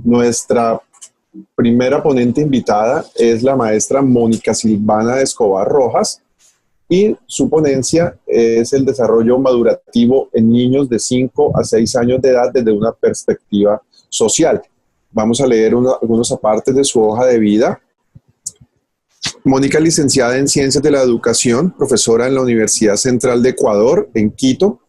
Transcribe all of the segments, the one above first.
Nuestra primera ponente invitada es la maestra Mónica Silvana de Escobar Rojas y su ponencia es el desarrollo madurativo en niños de 5 a 6 años de edad desde una perspectiva social. Vamos a leer algunos apartes de su hoja de vida. Mónica es licenciada en Ciencias de la Educación, profesora en la Universidad Central de Ecuador, en Quito.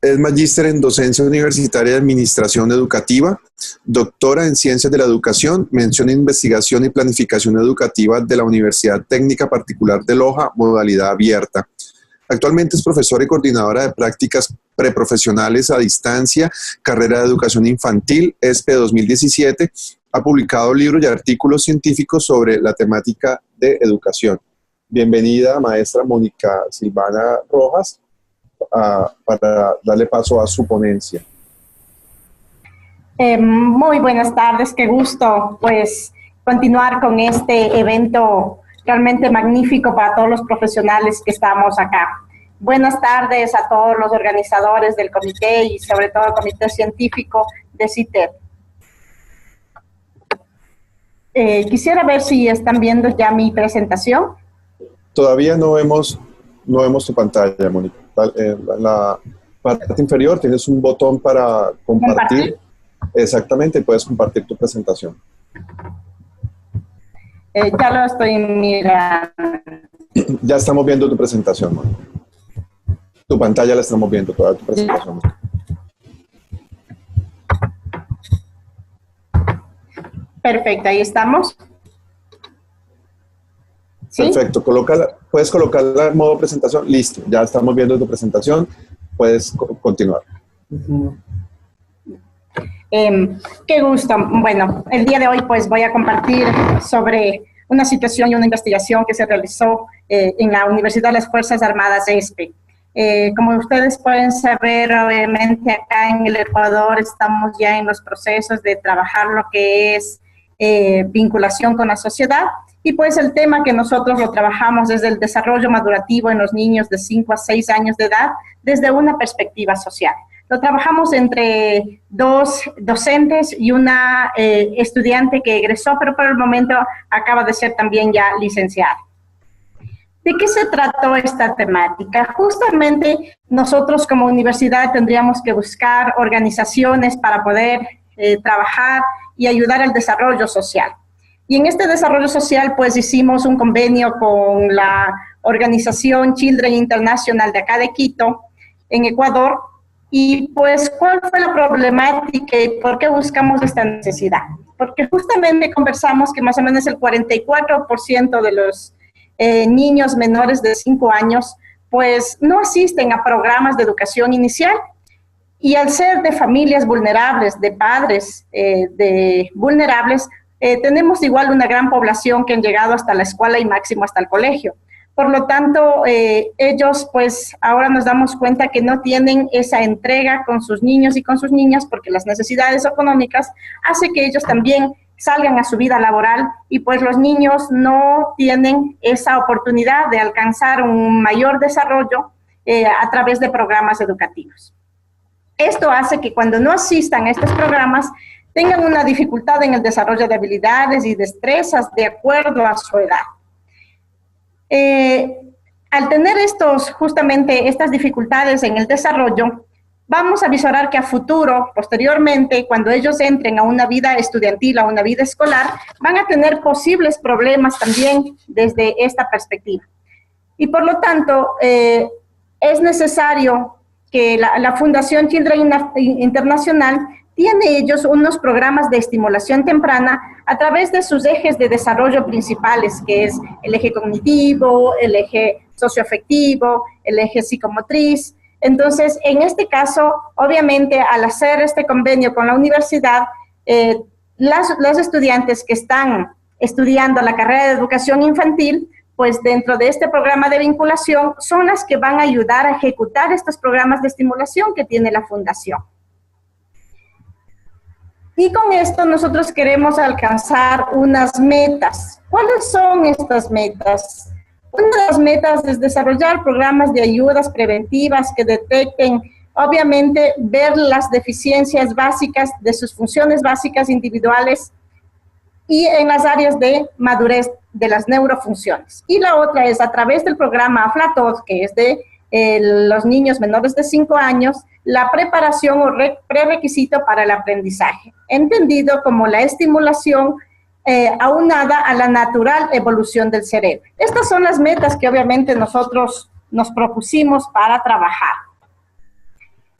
Es magíster en Docencia Universitaria y Administración Educativa, doctora en Ciencias de la Educación, mención en Investigación y Planificación Educativa de la Universidad Técnica Particular de Loja, modalidad abierta. Actualmente es profesora y coordinadora de prácticas preprofesionales a distancia, carrera de Educación Infantil, ESPE 2017. Ha publicado libros y artículos científicos sobre la temática de educación. Bienvenida, maestra Mónica Silvana Rojas, para darle paso a su ponencia. Muy buenas tardes, qué gusto pues continuar con este evento realmente magnífico para todos los profesionales que estamos acá. Buenas tardes a todos los organizadores del comité y sobre todo el comité científico de CITED. Quisiera ver si están viendo ya mi presentación. Todavía no vemos tu pantalla, Mónica. En la parte inferior tienes un botón para compartir. Exactamente, puedes compartir tu presentación. Ya lo estoy mirando. Ya estamos viendo tu presentación, Mónica. Tu pantalla la estamos viendo, toda tu presentación. Perfecto, ahí estamos. ¿Sí? Perfecto, puedes colocarla en modo presentación. Listo, ya estamos viendo tu presentación. Puedes continuar. Qué gusto. Bueno, el día de hoy pues voy a compartir sobre una situación y una investigación que se realizó en la Universidad de las Fuerzas Armadas ESPE. Como ustedes pueden saber, obviamente acá en el Ecuador estamos ya en los procesos de trabajar lo que es vinculación con la sociedad. Y pues el tema que nosotros lo trabajamos es el desarrollo madurativo en los niños de 5 a 6 años de edad desde una perspectiva social. Lo trabajamos entre 2 docentes y una estudiante que egresó, pero por el momento acaba de ser también ya licenciada. ¿De qué se trató esta temática? Justamente nosotros como universidad tendríamos que buscar organizaciones para poder trabajar y ayudar al desarrollo social. Y en este desarrollo social, pues, hicimos un convenio con la organización Children International de acá de Quito, en Ecuador. Y, pues, ¿cuál fue la problemática y por qué buscamos esta necesidad? Porque justamente conversamos que más o menos el 44% de los niños menores de 5 años, pues, no asisten a programas de educación inicial. Y al ser de familias vulnerables, de padres vulnerables, tenemos igual una gran población que han llegado hasta la escuela y máximo hasta el colegio. Por lo tanto, ellos pues ahora nos damos cuenta que no tienen esa entrega con sus niños y con sus niñas porque las necesidades económicas hace que ellos también salgan a su vida laboral y pues los niños no tienen esa oportunidad de alcanzar un mayor desarrollo a través de programas educativos. Esto hace que cuando no asistan a estos programas tengan una dificultad en el desarrollo de habilidades y destrezas de acuerdo a su edad. Al tener justamente estas dificultades en el desarrollo, vamos a visorar que a futuro, posteriormente, cuando ellos entren a una vida estudiantil, a una vida escolar, van a tener posibles problemas también desde esta perspectiva. Y por lo tanto, es necesario que la Fundación Children International tiene ellos unos programas de estimulación temprana a través de sus ejes de desarrollo principales, que es el eje cognitivo, el eje socioafectivo, el eje psicomotriz. Entonces, en este caso, obviamente, al hacer este convenio con la universidad, los estudiantes que están estudiando la carrera de educación infantil, pues dentro de este programa de vinculación, son las que van a ayudar a ejecutar estos programas de estimulación que tiene la Fundación. Y con esto nosotros queremos alcanzar unas metas. ¿Cuáles son estas metas? Una de las metas es desarrollar programas de ayudas preventivas que detecten obviamente ver las deficiencias básicas de sus funciones básicas individuales y en las áreas de madurez de las neurofunciones. Y la otra es a través del programa AFLATOD, que es de los niños menores de 5 años, la preparación o prerequisito para el aprendizaje, entendido como la estimulación aunada a la natural evolución del cerebro. Estas son las metas que obviamente nosotros nos propusimos para trabajar.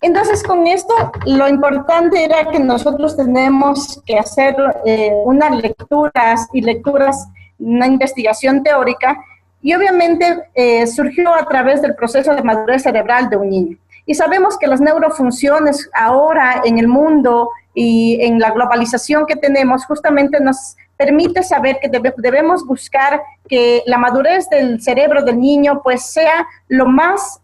Entonces, con esto, lo importante era que nosotros tenemos que hacer unas lecturas, una investigación teórica, y obviamente surgió a través del proceso de madurez cerebral de un niño. Y sabemos que las neurofunciones ahora en el mundo y en la globalización que tenemos justamente nos permite saber que debemos buscar que la madurez del cerebro del niño pues sea lo más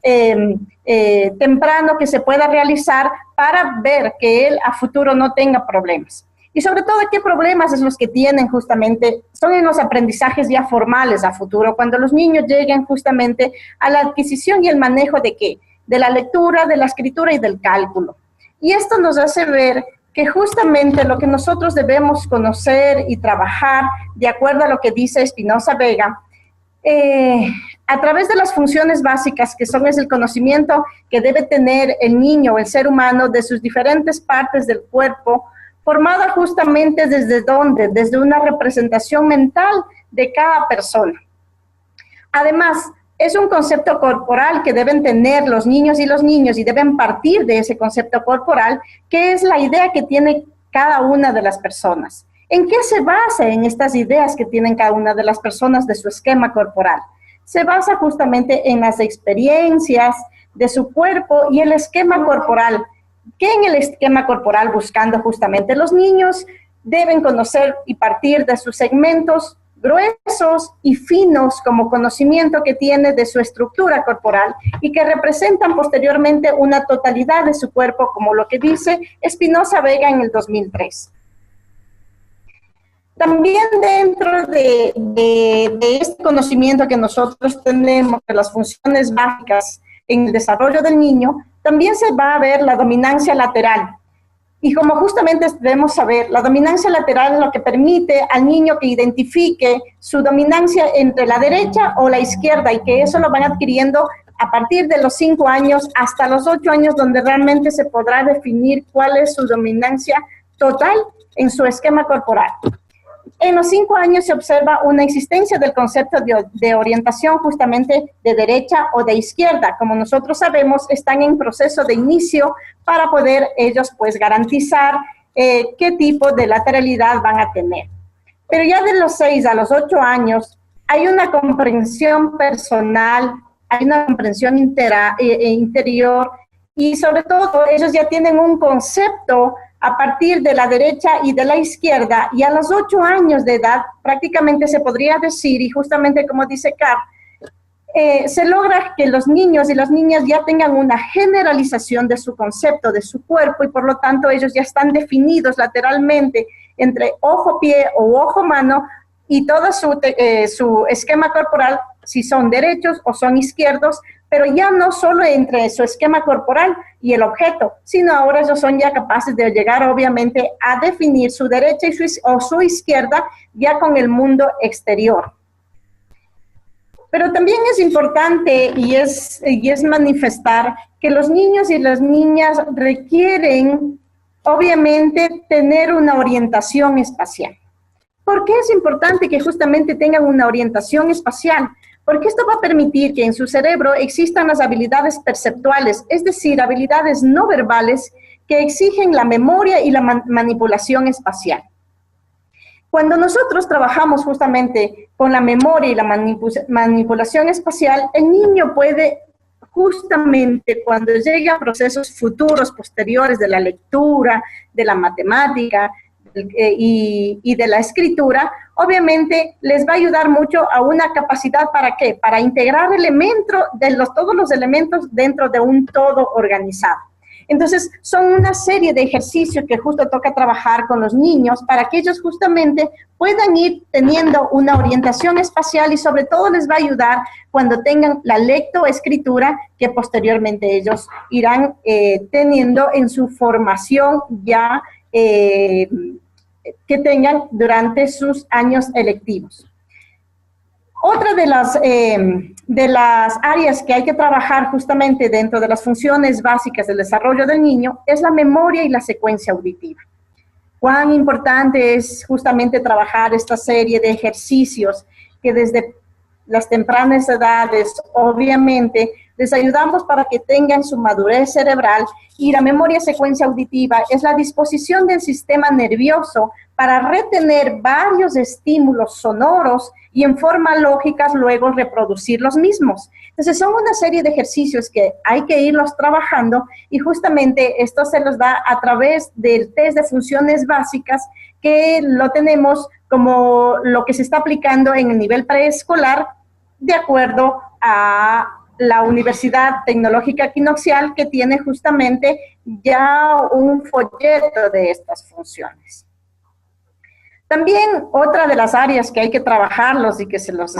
temprano que se pueda realizar para ver que él a futuro no tenga problemas. Y sobre todo, ¿qué problemas es los que tienen justamente? Son en los aprendizajes ya formales a futuro, cuando los niños lleguen justamente a la adquisición y el manejo de ¿qué? De la lectura, de la escritura y del cálculo. Y esto nos hace ver que justamente lo que nosotros debemos conocer y trabajar, de acuerdo a lo que dice Espinosa Vega, a través de las funciones básicas, que son el conocimiento que debe tener el niño o el ser humano de sus diferentes partes del cuerpo, formada justamente desde ¿dónde? Desde una representación mental de cada persona. Además, es un concepto corporal que deben tener los niños y deben partir de ese concepto corporal, que es la idea que tiene cada una de las personas. ¿En qué se basa en estas ideas que tienen cada una de las personas de su esquema corporal? Se basa justamente en las experiencias de su cuerpo y el esquema corporal. ¿Qué en el esquema corporal buscando justamente? Los niños deben conocer y partir de sus segmentos gruesos y finos como conocimiento que tiene de su estructura corporal y que representan posteriormente una totalidad de su cuerpo, como lo que dice Espinosa Vega en el 2003. También dentro de este conocimiento que nosotros tenemos de las funciones básicas en el desarrollo del niño, también se va a ver la dominancia lateral. Y como justamente debemos saber, la dominancia lateral es lo que permite al niño que identifique su dominancia entre la derecha o la izquierda, y que eso lo van adquiriendo a partir de los 5 años hasta los 8 años, donde realmente se podrá definir cuál es su dominancia total en su esquema corporal. En los 5 años se observa una existencia del concepto de orientación justamente de derecha o de izquierda. Como nosotros sabemos, están en proceso de inicio para poder ellos pues garantizar qué tipo de lateralidad van a tener. Pero ya de los 6 a los 8 años hay una comprensión personal, hay una comprensión interior, y sobre todo ellos ya tienen un concepto a partir de la derecha y de la izquierda, y a los 8 años de edad prácticamente se podría decir, y justamente como dice Car, se logra que los niños y las niñas ya tengan una generalización de su concepto, de su cuerpo, y por lo tanto ellos ya están definidos lateralmente entre ojo-pie o ojo-mano, y todo su esquema corporal, si son derechos o son izquierdos, pero ya no solo entre su esquema corporal y el objeto, sino ahora ellos son ya capaces de llegar obviamente a definir su derecha o su izquierda ya con el mundo exterior. Pero también es importante y es manifestar que los niños y las niñas requieren obviamente tener una orientación espacial. ¿Por qué es importante que justamente tengan una orientación espacial? Porque esto va a permitir que en su cerebro existan las habilidades perceptuales, es decir, habilidades no verbales que exigen la memoria y la manipulación espacial. Cuando nosotros trabajamos justamente con la memoria y la manipulación espacial, el niño puede justamente cuando llegue a procesos futuros, posteriores de la lectura, de la matemática, y de la escritura, obviamente les va a ayudar mucho a una capacidad ¿para qué? Para integrar elementos todos los elementos dentro de un todo organizado. Entonces, son una serie de ejercicios que justo toca trabajar con los niños para que ellos justamente puedan ir teniendo una orientación espacial y sobre todo les va a ayudar cuando tengan la lectoescritura que posteriormente ellos irán teniendo en su formación ya que tengan durante sus años electivos. Otra de las áreas que hay que trabajar justamente dentro de las funciones básicas del desarrollo del niño es la memoria y la secuencia auditiva. Cuán importante es justamente trabajar esta serie de ejercicios que desde las tempranas edades, obviamente, les ayudamos para que tengan su madurez cerebral, y la memoria secuencia auditiva es la disposición del sistema nervioso para retener varios estímulos sonoros y en forma lógica luego reproducir los mismos. Entonces son una serie de ejercicios que hay que irlos trabajando y justamente esto se los da a través del test de funciones básicas que lo tenemos como lo que se está aplicando en el nivel preescolar de acuerdo a la Universidad Tecnológica Equinoccial, que tiene justamente ya un folleto de estas funciones. También otra de las áreas que hay que trabajarlos y que se los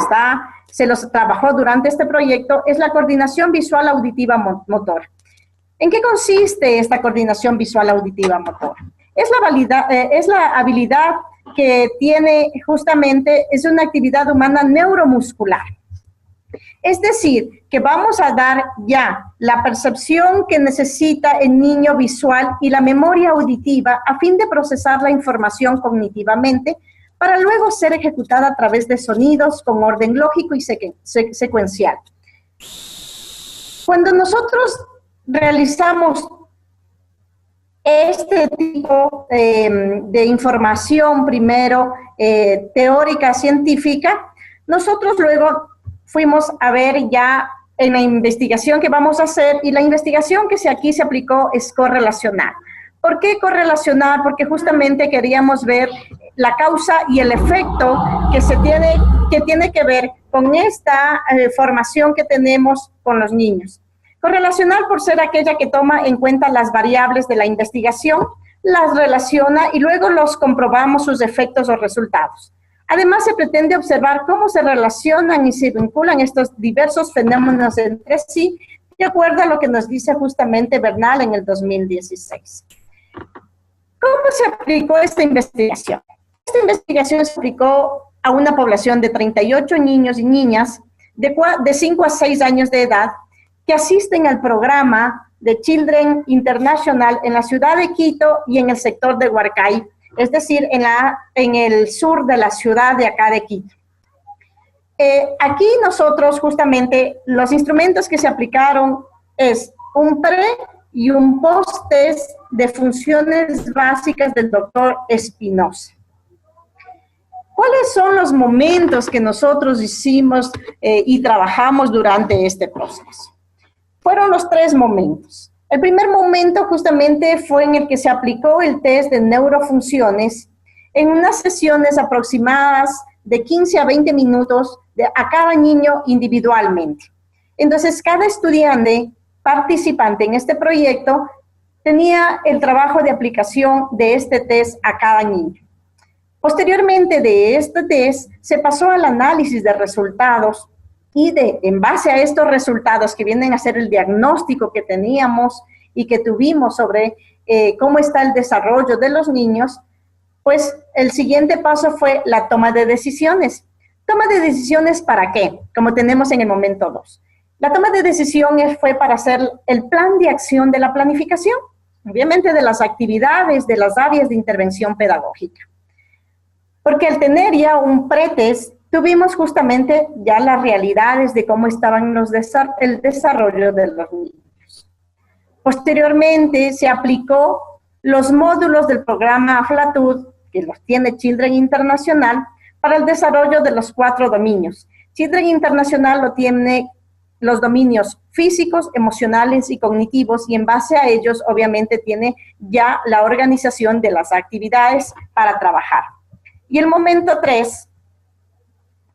trabajó durante este proyecto es la coordinación visual auditiva motora. ¿En qué consiste esta coordinación visual auditiva motora? Es la habilidad que tiene justamente, es una actividad humana neuromuscular. Es decir, que vamos a dar ya la percepción que necesita el niño visual y la memoria auditiva a fin de procesar la información cognitivamente para luego ser ejecutada a través de sonidos con orden lógico y secuencial. Cuando nosotros realizamos este tipo de información, primero teórica, científica, nosotros luego fuimos a ver ya en la investigación que vamos a hacer, y la investigación que aquí se aplicó es correlacional. ¿Por qué correlacional? Porque justamente queríamos ver la causa y el efecto que tiene que ver con esta formación que tenemos con los niños. Correlacional por ser aquella que toma en cuenta las variables de la investigación, las relaciona y luego los comprobamos sus efectos o resultados. Además, se pretende observar cómo se relacionan y se vinculan estos diversos fenómenos entre sí, de acuerdo a lo que nos dice justamente Bernal en el 2016. ¿Cómo se aplicó esta investigación? Esta investigación se aplicó a una población de 38 niños y niñas de 5 a 6 años de edad que asisten al programa de Children International en la ciudad de Quito y en el sector de Huarcay, es decir, en el sur de la ciudad de acá de Quito. Aquí nosotros justamente los instrumentos que se aplicaron es un pre y un post-test de funciones básicas del doctor Espinosa. ¿Cuáles son los momentos que nosotros hicimos y trabajamos durante este proceso? Fueron los 3 momentos. El primer momento justamente fue en el que se aplicó el test de neurofunciones en unas sesiones aproximadas de 15 a 20 minutos a cada niño individualmente. Entonces, cada estudiante participante en este proyecto tenía el trabajo de aplicación de este test a cada niño. Posteriormente de este test, se pasó al análisis de resultados y en base a estos resultados que vienen a ser el diagnóstico que teníamos y que tuvimos sobre cómo está el desarrollo de los niños, pues el siguiente paso fue la toma de decisiones. ¿Toma de decisiones para qué? Como tenemos en el momento 2. La toma de decisiones fue para hacer el plan de acción de la planificación, obviamente de las actividades, de las áreas de intervención pedagógica. Porque al tener ya un pretest, tuvimos justamente ya las realidades de cómo estaban el desarrollo de los niños. Posteriormente se aplicó los módulos del programa Aflatud, que los tiene Children International, para el desarrollo de los 4 dominios. Children International lo tiene los dominios físicos, emocionales y cognitivos, y en base a ellos obviamente tiene ya la organización de las actividades para trabajar. Y el momento 3,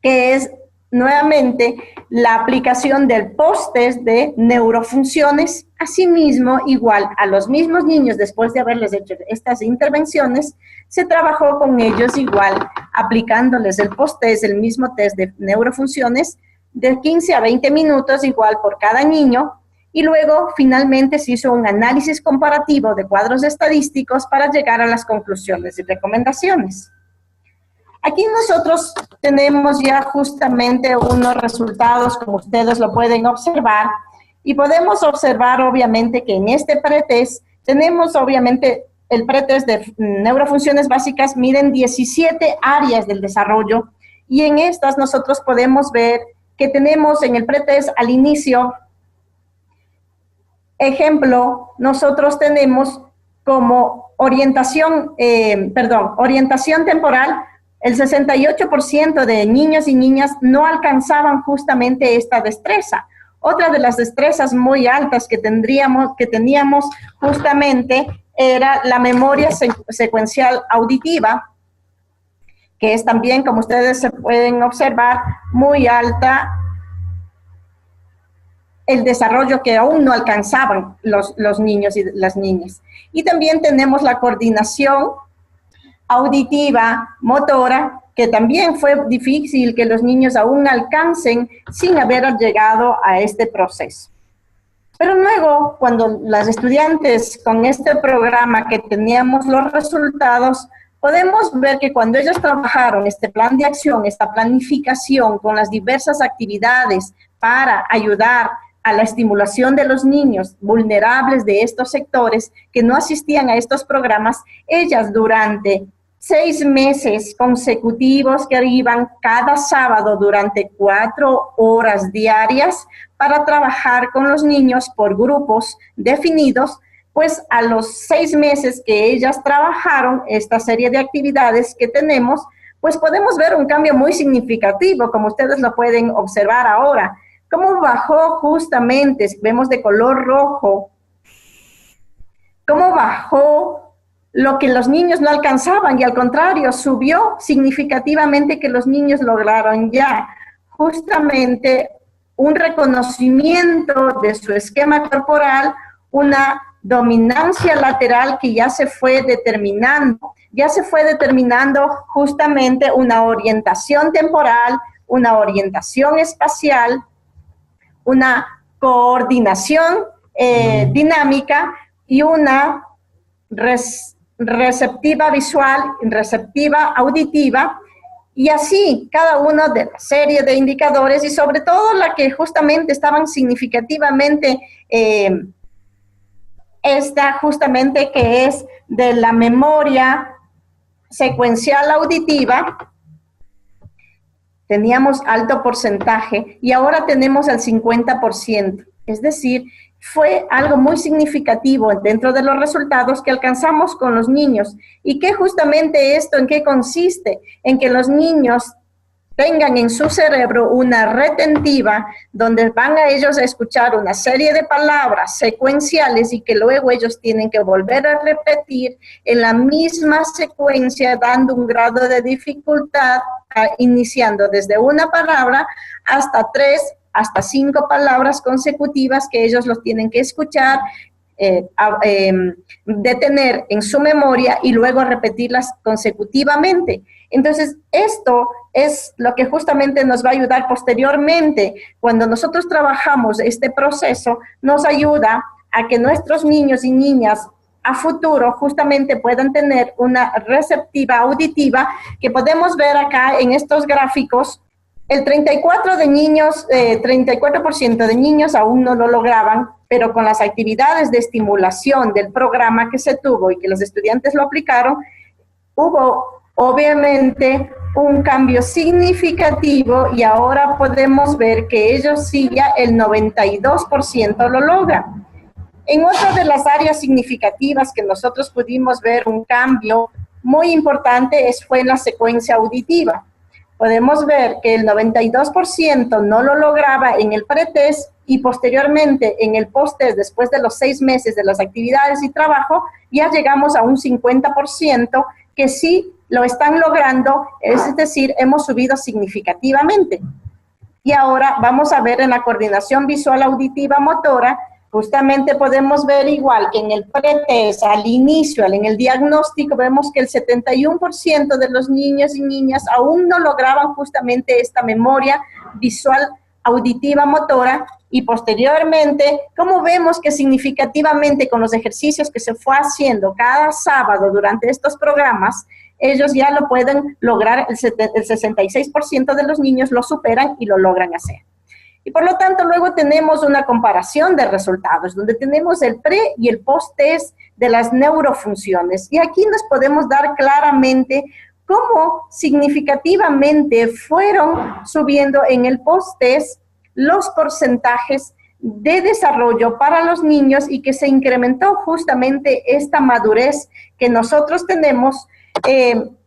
que es nuevamente la aplicación del post-test de neurofunciones. Asimismo, igual a los mismos niños, después de haberles hecho estas intervenciones, se trabajó con ellos igual, aplicándoles el post-test, el mismo test de neurofunciones, de 15 a 20 minutos, igual por cada niño, y luego finalmente se hizo un análisis comparativo de cuadros estadísticos para llegar a las conclusiones y recomendaciones. Aquí nosotros tenemos ya justamente unos resultados, como ustedes lo pueden observar, y podemos observar obviamente que en este pretest tenemos obviamente el pretest de neurofunciones básicas, miden 17 áreas del desarrollo, y en estas nosotros podemos ver que tenemos en el pretest al inicio, ejemplo, nosotros tenemos como orientación temporal. El 68% de niños y niñas no alcanzaban justamente esta destreza. Otra de las destrezas muy altas que teníamos justamente era la memoria secuencial auditiva, que es también, como ustedes se pueden observar, muy alta, el desarrollo que aún no alcanzaban los niños y las niñas. Y también tenemos la coordinación auditiva, motora, que también fue difícil que los niños aún alcancen sin haber llegado a este proceso. Pero luego, cuando las estudiantes con este programa que teníamos los resultados, podemos ver que cuando ellos trabajaron este plan de acción, esta planificación con las diversas actividades para ayudar a la estimulación de los niños vulnerables de estos sectores que no asistían a estos programas, ellas durante 6 meses consecutivos que iban cada sábado durante 4 horas diarias para trabajar con los niños por grupos definidos, pues a los 6 meses que ellas trabajaron esta serie de actividades que tenemos, pues podemos ver un cambio muy significativo, como ustedes lo pueden observar ahora. Cómo bajó justamente, vemos de color rojo, cómo bajó lo que los niños no alcanzaban y al contrario, subió significativamente que los niños lograron ya justamente un reconocimiento de su esquema corporal, una dominancia lateral que ya se fue determinando justamente una orientación temporal, una orientación espacial, una coordinación dinámica y una receptiva visual, receptiva auditiva, y así cada uno de la serie de indicadores y sobre todo la que justamente estaban significativamente, esta justamente que es de la memoria secuencial auditiva. Teníamos alto porcentaje y ahora tenemos el 50%. Es decir, fue algo muy significativo dentro de los resultados que alcanzamos con los niños. ¿Y qué justamente esto en qué consiste? En que los niños tengan en su cerebro una retentiva donde van a ellos a escuchar una serie de palabras secuenciales y que luego ellos tienen que volver a repetir en la misma secuencia, dando un grado de dificultad, iniciando desde una palabra hasta 3, hasta 5 palabras consecutivas que ellos los tienen que escuchar, detener en su memoria y luego repetirlas consecutivamente. Entonces, esto es lo que justamente nos va a ayudar posteriormente. Cuando nosotros trabajamos este proceso, nos ayuda a que nuestros niños y niñas a futuro justamente puedan tener una receptiva auditiva que podemos ver acá en estos gráficos. El 34% de niños aún no lo lograban, pero con las actividades de estimulación del programa que se tuvo y que los estudiantes lo aplicaron, hubo obviamente un cambio significativo y ahora podemos ver que ellos sí ya el 92% lo logran. En otra de las áreas significativas que nosotros pudimos ver un cambio muy importante fue en la secuencia auditiva. Podemos ver que el 92% no lo lograba en el pretest y posteriormente en el posttest, después de los 6 meses de las actividades y trabajo, ya llegamos a un 50% que sí lo están logrando, es decir, hemos subido significativamente. Y ahora vamos a ver en la coordinación visual auditiva motora, justamente podemos ver igual que en el pretest, al inicio, en el diagnóstico, vemos que el 71% de los niños y niñas aún no lograban justamente esta memoria visual auditiva motora, y posteriormente, como vemos que significativamente con los ejercicios que se fue haciendo cada sábado durante estos programas, ellos ya lo pueden lograr, el 66% de los niños lo superan y lo logran hacer. Y por lo tanto, luego tenemos una comparación de resultados, donde tenemos el pre y el post-test de las neurofunciones. Y aquí nos podemos dar claramente cómo significativamente fueron subiendo en el post-test los porcentajes de desarrollo para los niños y que se incrementó justamente esta madurez que nosotros tenemos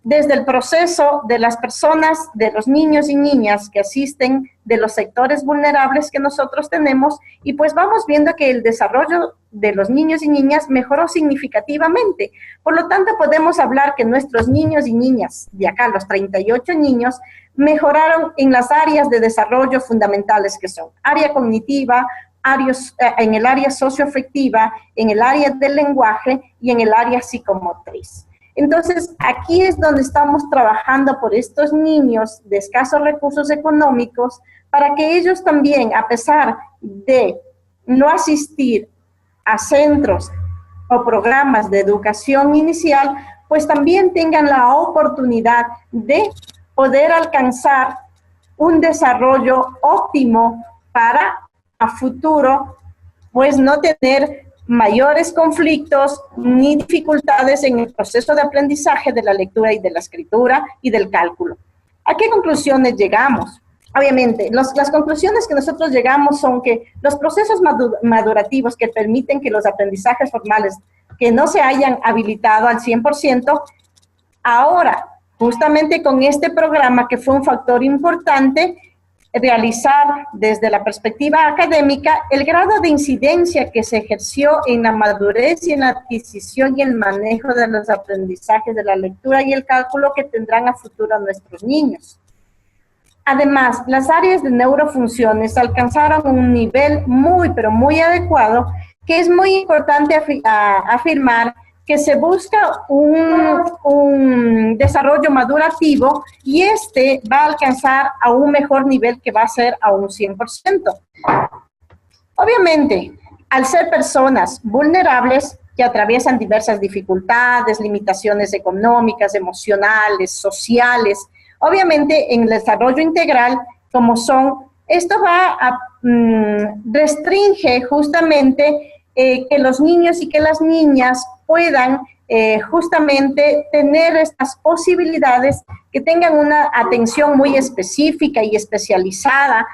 desde el proceso de las personas, de los niños y niñas que asisten, de los sectores vulnerables que nosotros tenemos, y pues vamos viendo que el desarrollo de los niños y niñas mejoró significativamente. Por lo tanto, podemos hablar que nuestros niños y niñas, de acá los 38 niños, mejoraron en las áreas de desarrollo fundamentales que son área cognitiva, en el área socioafectiva, en el área del lenguaje y en el área psicomotriz. Entonces, aquí es donde estamos trabajando por estos niños de escasos recursos económicos para que ellos también, a pesar de no asistir a centros o programas de educación inicial, pues también tengan la oportunidad de poder alcanzar un desarrollo óptimo para a futuro, pues no tener mayores conflictos ni dificultades en el proceso de aprendizaje de la lectura y de la escritura y del cálculo. ¿A qué conclusiones llegamos? Obviamente, las conclusiones que nosotros llegamos son que los procesos madurativos que permiten que los aprendizajes formales que no se hayan habilitado al 100%, ahora, justamente con este programa que fue un factor importante, realizar desde la perspectiva académica el grado de incidencia que se ejerció en la madurez y en la adquisición y el manejo de los aprendizajes de la lectura y el cálculo que tendrán a futuro nuestros niños. Además, las áreas de neurofunciones alcanzaron un nivel muy, pero muy adecuado, que es muy importante afirmar que se busca un desarrollo madurativo y este va a alcanzar a un mejor nivel que va a ser a un 100%. Obviamente, al ser personas vulnerables que atraviesan diversas dificultades, limitaciones económicas, emocionales, sociales, obviamente en el desarrollo integral, como son, esto restringe justamente que los niños y que las niñas puedan justamente tener estas posibilidades, que tengan una atención muy específica y especializada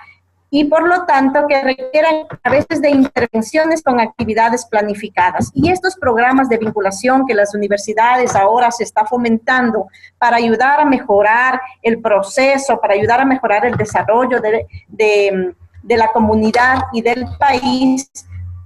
y por lo tanto que requieran a veces de intervenciones con actividades planificadas. Y estos programas de vinculación que las universidades ahora se está fomentando para ayudar a mejorar el proceso, para ayudar a mejorar el desarrollo de la comunidad y del país,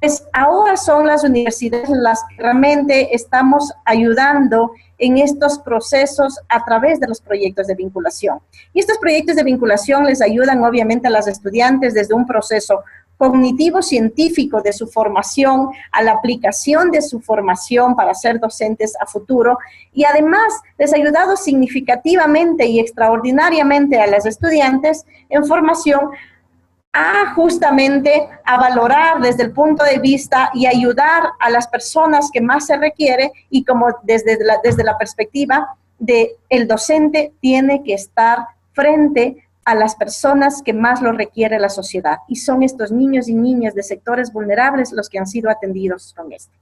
pues ahora son las universidades las que realmente estamos ayudando en estos procesos a través de los proyectos de vinculación. Y estos proyectos de vinculación les ayudan obviamente a las estudiantes desde un proceso cognitivo-científico de su formación, a la aplicación de su formación para ser docentes a futuro, y además les ha ayudado significativamente y extraordinariamente a las estudiantes en formación justamente a valorar desde el punto de vista y ayudar a las personas que más se requiere, y como desde la perspectiva de el docente tiene que estar frente a las personas que más lo requiere la sociedad, y son estos niños y niñas de sectores vulnerables los que han sido atendidos con esto.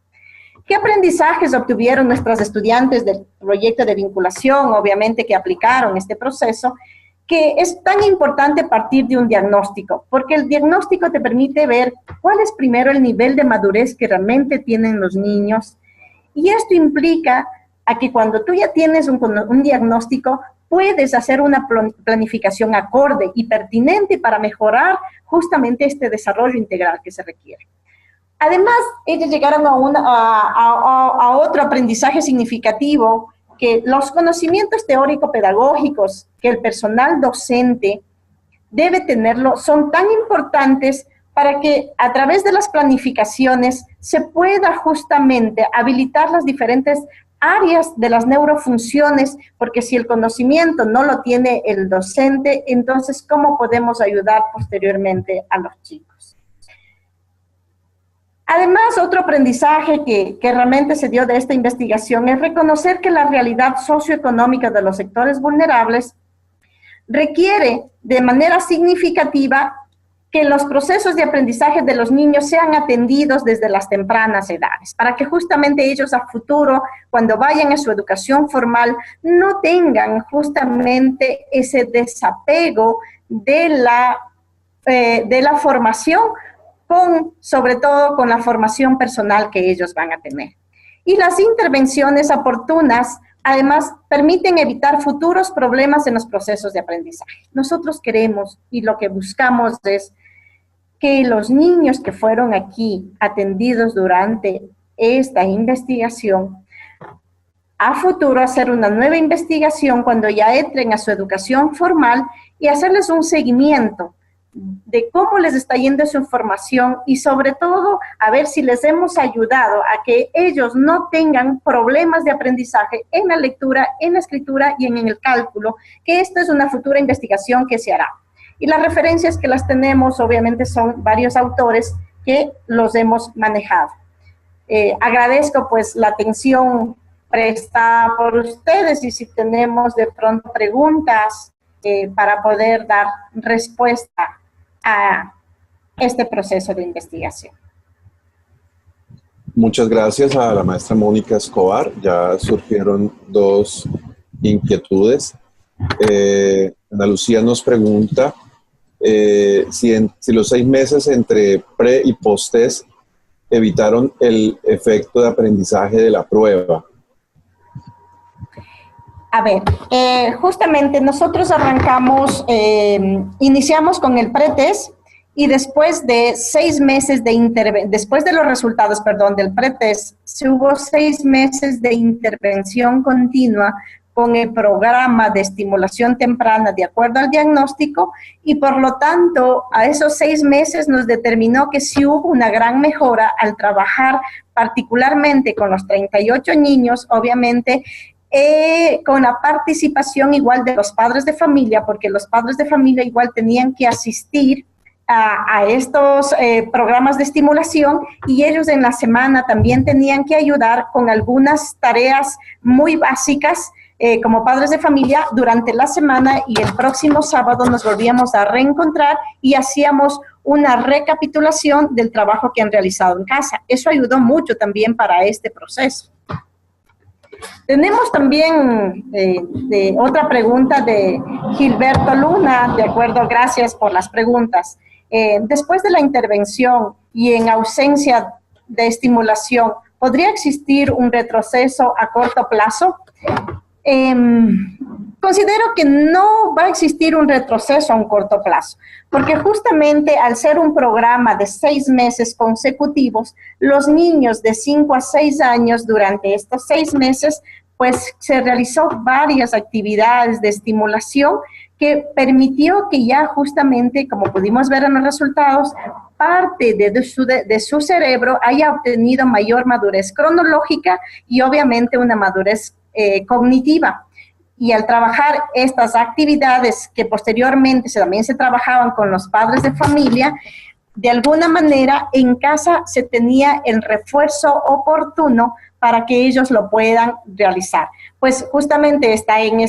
¿Qué aprendizajes obtuvieron nuestros estudiantes del proyecto de vinculación, obviamente que aplicaron este proceso? Que es tan importante partir de un diagnóstico, porque el diagnóstico te permite ver cuál es primero el nivel de madurez que realmente tienen los niños, y esto implica a que cuando tú ya tienes un diagnóstico, puedes hacer una planificación acorde y pertinente para mejorar justamente este desarrollo integral que se requiere. Además, ellos llegaron a otro aprendizaje significativo, que los conocimientos teórico-pedagógicos que el personal docente debe tenerlo, son tan importantes para que a través de las planificaciones se pueda justamente habilitar las diferentes áreas de las neurofunciones, porque si el conocimiento no lo tiene el docente, entonces ¿cómo podemos ayudar posteriormente a los chicos? Además, otro aprendizaje que realmente se dio de esta investigación es reconocer que la realidad socioeconómica de los sectores vulnerables requiere de manera significativa que los procesos de aprendizaje de los niños sean atendidos desde las tempranas edades, para que justamente ellos a futuro, cuando vayan a su educación formal, no tengan justamente ese desapego de la formación, sobre todo con la formación personal que ellos van a tener. Y las intervenciones oportunas, además, permiten evitar futuros problemas en los procesos de aprendizaje. Nosotros queremos y lo que buscamos es que los niños que fueron aquí atendidos durante esta investigación, a futuro hacer una nueva investigación cuando ya entren a su educación formal y hacerles un seguimiento de cómo les está yendo su formación y sobre todo a ver si les hemos ayudado a que ellos no tengan problemas de aprendizaje en la lectura, en la escritura y en el cálculo, que esta es una futura investigación que se hará. Y las referencias que las tenemos obviamente son varios autores que los hemos manejado. Agradezco pues la atención prestada por ustedes y si tenemos de pronto preguntas para poder dar respuesta a este proceso de investigación. Muchas gracias a la maestra Mónica Escobar. Ya surgieron dos inquietudes. Ana Lucía nos pregunta si los 6 meses entre pre y post-test evitaron el efecto de aprendizaje de la prueba. A ver, justamente nosotros arrancamos, iniciamos con el pretest y después de 6 meses después de los resultados, perdón, del pretest, se hubo 6 meses de intervención continua con el programa de estimulación temprana de acuerdo al diagnóstico y por lo tanto a esos 6 meses nos determinó que sí hubo una gran mejora al trabajar particularmente con los 38 niños, obviamente, con la participación igual de los padres de familia, porque los padres de familia igual tenían que asistir a estos programas de estimulación y ellos en la semana también tenían que ayudar con algunas tareas muy básicas como padres de familia durante la semana y el próximo sábado nos volvíamos a reencontrar y hacíamos una recapitulación del trabajo que han realizado en casa. Eso ayudó mucho también para este proceso. Tenemos también otra pregunta de Gilberto Luna, de acuerdo, gracias por las preguntas. Después de la intervención y en ausencia de estimulación, ¿podría existir un retroceso a corto plazo? Considero que no va a existir un retroceso a un corto plazo, porque justamente al ser un programa de 6 meses consecutivos, los niños de 5 a 6 años durante estos 6 meses, pues se realizó varias actividades de estimulación que permitió que ya justamente, como pudimos ver en los resultados, parte de su cerebro haya obtenido mayor madurez cronológica y obviamente una madurez cognitiva. Y al trabajar estas actividades que posteriormente también se trabajaban con los padres de familia, de alguna manera en casa se tenía el refuerzo oportuno para que ellos lo puedan realizar. Pues justamente está en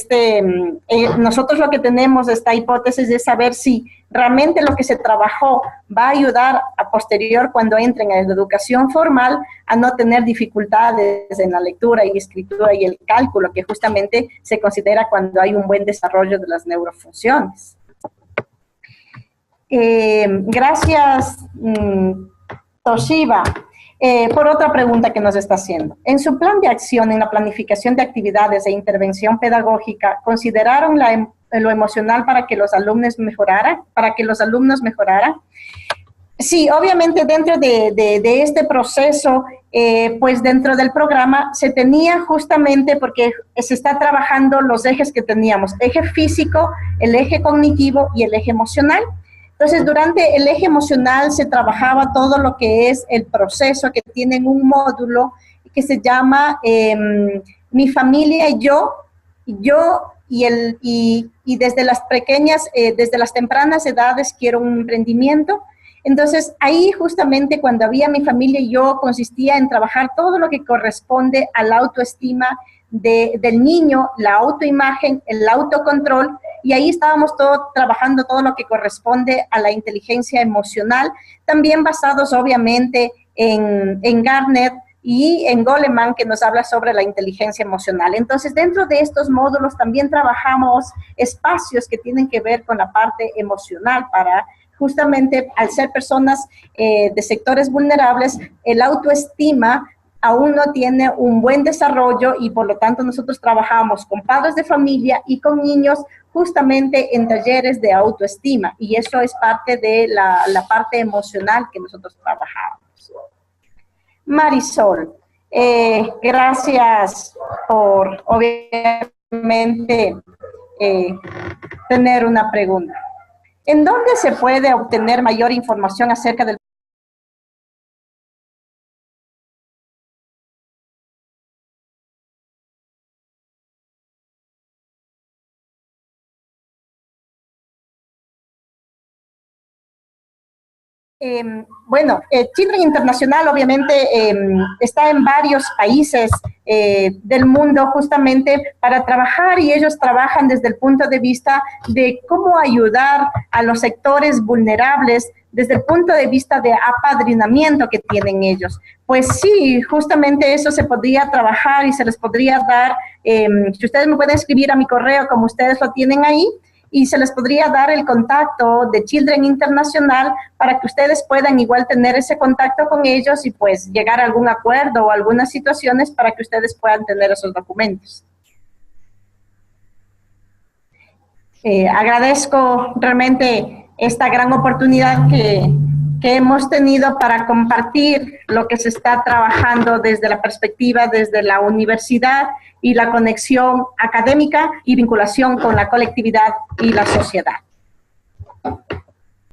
nosotros lo que tenemos esta hipótesis de saber si realmente lo que se trabajó va a ayudar a posterior cuando entren a la educación formal a no tener dificultades en la lectura y escritura y el cálculo, que justamente se considera cuando hay un buen desarrollo de las neurofunciones. Gracias, Toshiba. Por otra pregunta que nos está haciendo. En su plan de acción, en la planificación de actividades e intervención pedagógica, ¿consideraron lo emocional para que los alumnos mejoraran? Sí, obviamente dentro de este proceso pues dentro del programa se tenía justamente, porque se está trabajando los ejes que teníamos, eje físico, el eje cognitivo y el eje emocional. Entonces, durante el eje emocional se trabajaba todo lo que es el proceso, que tienen un módulo que se llama Mi familia y yo y desde las pequeñas, desde las tempranas edades quiero un emprendimiento. Entonces, ahí justamente cuando había Mi familia y yo consistía en trabajar todo lo que corresponde a la autoestima del niño, la autoimagen, el autocontrol, y ahí estábamos trabajando todo lo que corresponde a la inteligencia emocional, también basados obviamente en Gardner y en Goleman, que nos habla sobre la inteligencia emocional. Entonces, dentro de estos módulos también trabajamos espacios que tienen que ver con la parte emocional para justamente, al ser personas de sectores vulnerables, el autoestima aún no tiene un buen desarrollo y por lo tanto nosotros trabajamos con padres de familia y con niños justamente en talleres de autoestima, y eso es parte de la parte emocional que nosotros trabajamos. Marisol, gracias por obviamente tener una pregunta. ¿En dónde se puede obtener mayor información acerca del bueno, Children Internacional obviamente está en varios países del mundo justamente para trabajar, y ellos trabajan desde el punto de vista de cómo ayudar a los sectores vulnerables desde el punto de vista de apadrinamiento que tienen ellos. Pues sí, justamente eso se podría trabajar y se les podría dar, si ustedes me pueden escribir a mi correo como ustedes lo tienen ahí, y se les podría dar el contacto de Children Internacional para que ustedes puedan igual tener ese contacto con ellos y pues llegar a algún acuerdo o algunas situaciones para que ustedes puedan tener esos documentos. Agradezco realmente esta gran oportunidad que hemos tenido para compartir lo que se está trabajando desde la perspectiva, desde la universidad y la conexión académica y vinculación con la colectividad y la sociedad.